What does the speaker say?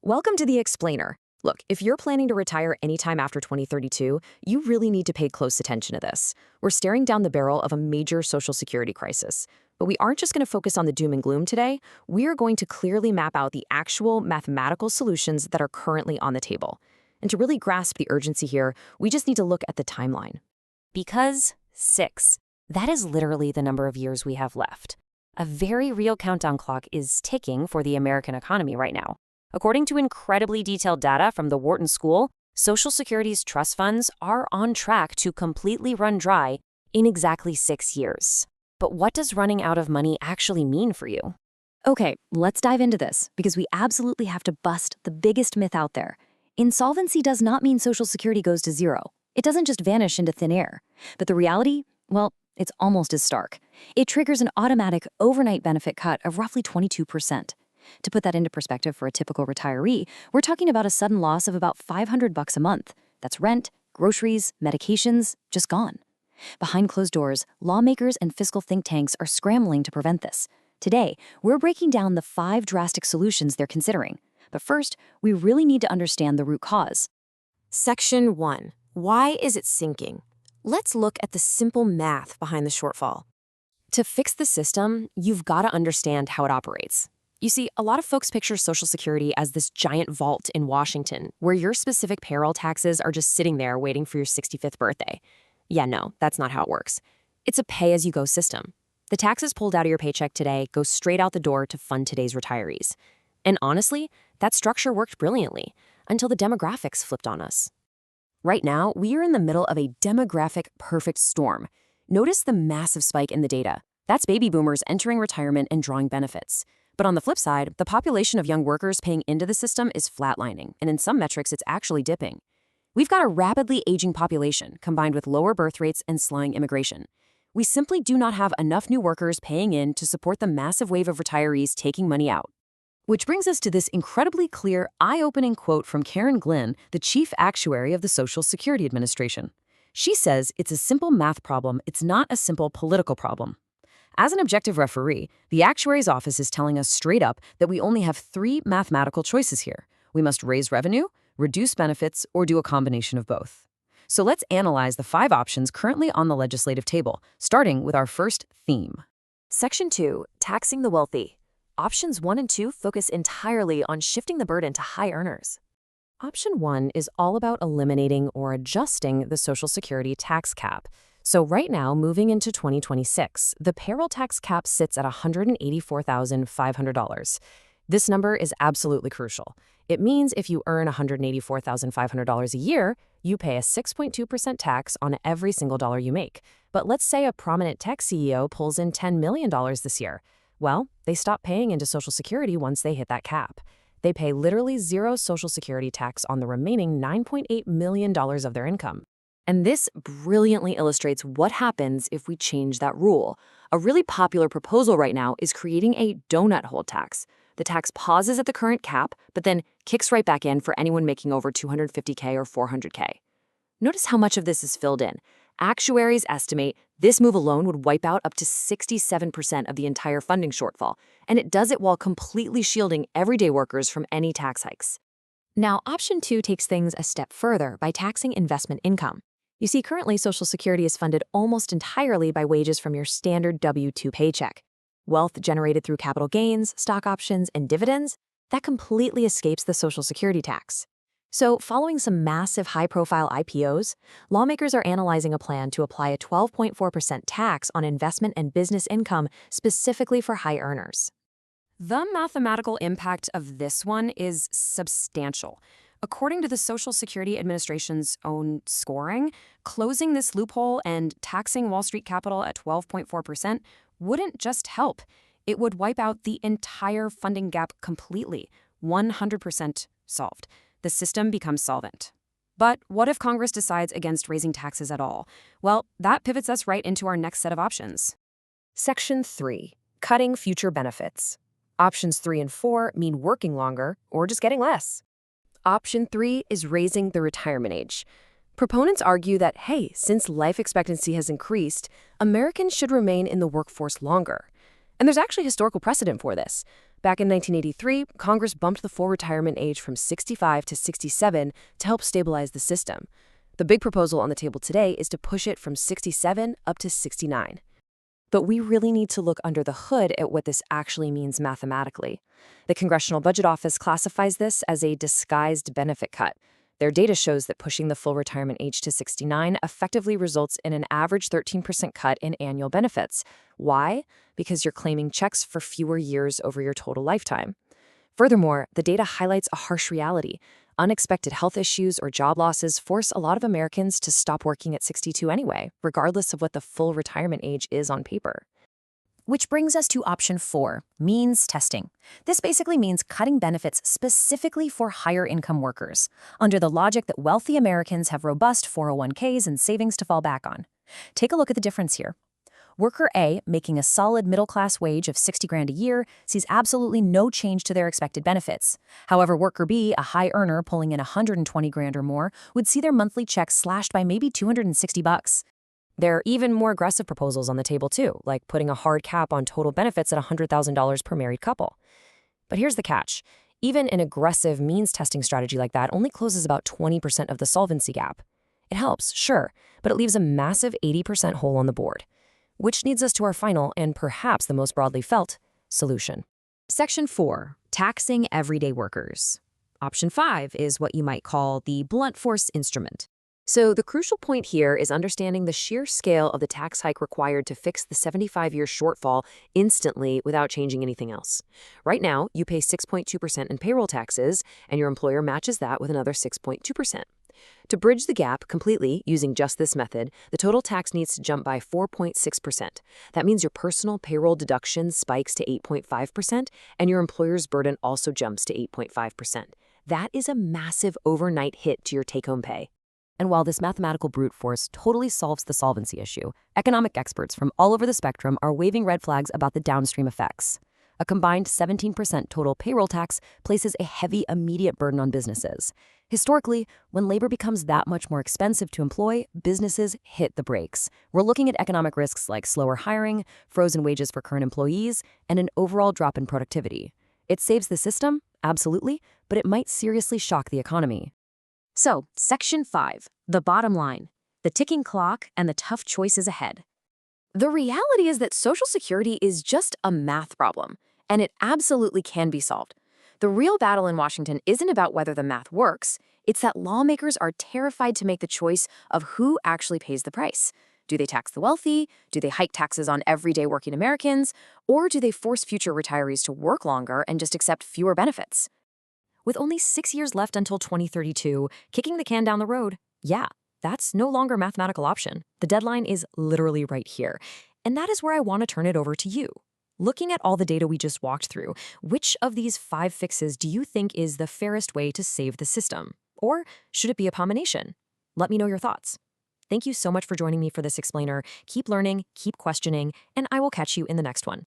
Welcome to The Explainer. Look, if you're planning to retire anytime after 2032, you really need to pay close attention to this. We're staring down the barrel of a major Social Security crisis. But we aren't just going to focus on the doom and gloom today. We are going to clearly map out the actual mathematical solutions that are currently on the table. And to really grasp the urgency here, we just need to look at the timeline. Because 6. That is literally the number of years we have left. A very real countdown clock is ticking for the American economy right now. According to incredibly detailed data from the Wharton School, Social Security's trust funds are on track to completely run dry in exactly 6 years. But what does running out of money actually mean for you? Okay, let's dive into this, because we absolutely have to bust the biggest myth out there. Insolvency does not mean Social Security goes to zero. It doesn't just vanish into thin air. But the reality, well, it's almost as stark. It triggers an automatic overnight benefit cut of roughly 22%. To put that into perspective for a typical retiree, we're talking about a sudden loss of about $500 a month. That's rent, groceries, medications, just gone. Behind closed doors, lawmakers and fiscal think tanks are scrambling to prevent this. Today, we're breaking down the 5 drastic solutions they're considering. But first, we really need to understand the root cause. Section 1. Why is it sinking? Let's look at the simple math behind the shortfall. To fix the system, you've got to understand how it operates. You see, a lot of folks picture Social Security as this giant vault in Washington, where your specific payroll taxes are just sitting there waiting for your 65th birthday. Yeah, no, that's not how it works. It's a pay-as-you-go system. The taxes pulled out of your paycheck today go straight out the door to fund today's retirees. And honestly, that structure worked brilliantly until the demographics flipped on us. Right now, we are in the middle of a demographic perfect storm. Notice the massive spike in the data. That's baby boomers entering retirement and drawing benefits. But on the flip side, the population of young workers paying into the system is flatlining, and in some metrics, it's actually dipping. We've got a rapidly aging population combined with lower birth rates and slowing immigration. We simply do not have enough new workers paying in to support the massive wave of retirees taking money out. Which brings us to this incredibly clear, eye-opening quote from Karen Glynn, the chief actuary of the Social Security Administration. She says it's a simple math problem, it's not a simple political problem. As an objective referee, the actuary's office is telling us straight up that we only have 3 mathematical choices here. We must raise revenue, reduce benefits, or do a combination of both. So let's analyze the 5 options currently on the legislative table, starting with our first theme. Section 2. Taxing the wealthy. Options 1 and 2 focus entirely on shifting the burden to high earners. Option 1 is all about eliminating or adjusting the Social Security tax cap. So right now, moving into 2026, the payroll tax cap sits at $184,500. This number is absolutely crucial. It means if you earn $184,500 a year, you pay a 6.2% tax on every single dollar you make. But let's say a prominent tech CEO pulls in $10 million this year. Well, they stop paying into Social Security once they hit that cap. They pay literally 0 Social Security tax on the remaining $9.8 million of their income. And this brilliantly illustrates what happens if we change that rule. A really popular proposal right now is creating a donut hole tax. The tax pauses at the current cap, but then kicks right back in for anyone making over $250K or $400K. Notice how much of this is filled in. Actuaries estimate this move alone would wipe out up to 67% of the entire funding shortfall, and it does it while completely shielding everyday workers from any tax hikes. Now, option 2 takes things a step further by taxing investment income. You see, currently, Social Security is funded almost entirely by wages from your standard W-2 paycheck. Wealth generated through capital gains, stock options, and dividends, that completely escapes the Social Security tax. So, following some massive high-profile IPOs, lawmakers are analyzing a plan to apply a 12.4% tax on investment and business income specifically for high earners. The mathematical impact of this one is substantial. According to the Social Security Administration's own scoring, closing this loophole and taxing Wall Street capital at 12.4% wouldn't just help. It would wipe out the entire funding gap completely, 100% solved. The system becomes solvent. But what if Congress decides against raising taxes at all? Well, that pivots us right into our next set of options. Section 3. Cutting future benefits. Options 3 and 4 mean working longer or just getting less. Option 3 is raising the retirement age. Proponents argue that, hey, since life expectancy has increased, Americans should remain in the workforce longer. And there's actually historical precedent for this. Back in 1983, Congress bumped the full retirement age from 65 to 67 to help stabilize the system. The big proposal on the table today is to push it from 67 up to 69. But we really need to look under the hood at what this actually means mathematically. The Congressional Budget Office classifies this as a disguised benefit cut. Their data shows that pushing the full retirement age to 69 effectively results in an average 13% cut in annual benefits. Why? Because you're claiming checks for fewer years over your total lifetime. Furthermore, the data highlights a harsh reality. Unexpected health issues or job losses force a lot of Americans to stop working at 62 anyway, regardless of what the full retirement age is on paper. Which brings us to option 4, means testing. This basically means cutting benefits specifically for higher income workers, under the logic that wealthy Americans have robust 401ks and savings to fall back on. Take a look at the difference here. Worker A, making a solid middle-class wage of $60,000 a year, sees absolutely no change to their expected benefits. However, Worker B, a high earner pulling in $120,000 or more, would see their monthly check slashed by maybe $260. There are even more aggressive proposals on the table too, like putting a hard cap on total benefits at $100,000 per married couple. But here's the catch. Even an aggressive means testing strategy like that only closes about 20% of the solvency gap. It helps, sure, but it leaves a massive 80% hole on the board. Which leads us to our final, and perhaps the most broadly felt, solution. Section 4, taxing everyday workers. Option 5 is what you might call the blunt force instrument. So the crucial point here is understanding the sheer scale of the tax hike required to fix the 75-year shortfall instantly without changing anything else. Right now, you pay 6.2% in payroll taxes, and your employer matches that with another 6.2%. To bridge the gap completely using just this method, the total tax needs to jump by 4.6%. That means your personal payroll deduction spikes to 8.5%, and your employer's burden also jumps to 8.5%. That is a massive overnight hit to your take-home pay. And while this mathematical brute force totally solves the solvency issue, economic experts from all over the spectrum are waving red flags about the downstream effects. A combined 17% total payroll tax places a heavy immediate burden on businesses. Historically, when labor becomes that much more expensive to employ, businesses hit the brakes. We're looking at economic risks like slower hiring, frozen wages for current employees, and an overall drop in productivity. It saves the system, absolutely, but it might seriously shock the economy. So, Section 5, the bottom line, the ticking clock and the tough choices ahead. The reality is that Social Security is just a math problem, and it absolutely can be solved. The real battle in Washington isn't about whether the math works, it's that lawmakers are terrified to make the choice of who actually pays the price. Do they tax the wealthy? Do they hike taxes on everyday working Americans? Or do they force future retirees to work longer and just accept fewer benefits? With only 6 years left until 2032, kicking the can down the road, yeah, that's no longer a mathematical option. The deadline is literally right here. And that is where I want to turn it over to you. Looking at all the data we just walked through, which of these 5 fixes do you think is the fairest way to save the system? Or should it be a combination? Let me know your thoughts. Thank you so much for joining me for this explainer. Keep learning, keep questioning, and I will catch you in the next one.